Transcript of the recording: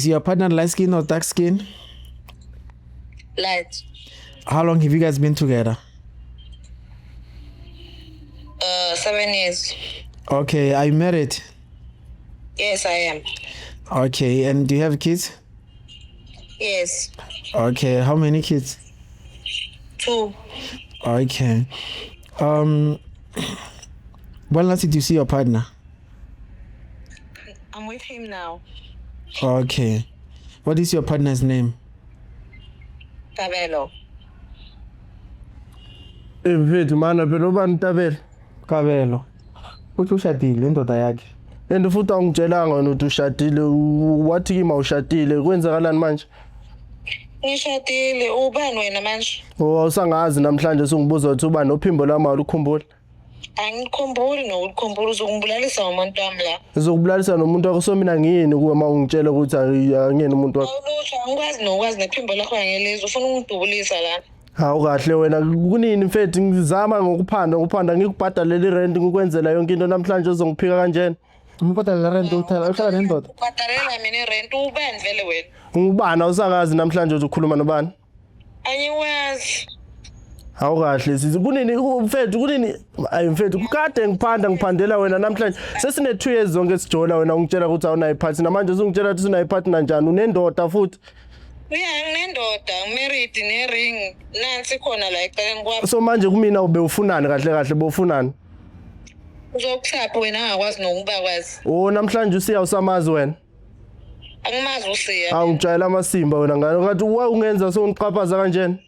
Is your partner light skin or dark skin? Light. How long have you guys been together? 7 years. Okay, are you married? Yes, I am. Okay, and do you have kids? Yes. Okay, how many kids? 2. Okay. When last did you see your partner? I'm with him now. Okay. What is your partner's name? Tabelo. Mfethu mana phela ubani Ntabela Kabelo. Uthi ushadile indoda yakhe. and futhi angitshelanga wena ukuthi ushadile wathi kimi awushadile kwenzakalani manje Ngishadile, ubani wena manje? awusangazi namhlanje sungibuza ukuthi ubani ophimbo lami awukhumbula Angikhumbuli nokukhumbula uzongibulalisa umuntu wami la. ngizokubulalisa nomuntu wakho so mina ngiyini kuwe uma ungitshela ukuthi angiyeni umuntu wakho Awulusha, angikwazi nokwazi nephimbo lakho angelizwe, ufuna ungidubulisa la. hawu kahle wena kunini mfethu ngizama ngokuphanda ngikubhadalele rent ngikwenzela yonke into namhlanje uzongiphika kanjena Umbhadala rent uhlala nendoda. Ubhadalela mina rent ubani vele wena? ngubani awusangazi namhlanje uzokhuluma nobani Angiwazi. hawu kahle sithi kunini mfethu kunini ayi mfethu kade ngiphandela wena namhlanje sesine 2 years zonke sijola wena ungitshela ukuthi awunayo party namanje uzungitshela ukuthi unayo party kanjani unendoda futhi Nginendoda, married ne-ring. Nansi khona la eceleni kwami. so manje kumina ube ufunani kahle bofunani Uzokuhlapha wena angakwazi nokuba kwazi. namhlanje usiya usamazi wena Angimazi usiya. awungijayela amasimba wena ngalo ngathi ungenza so ungiqhaphaza kanjena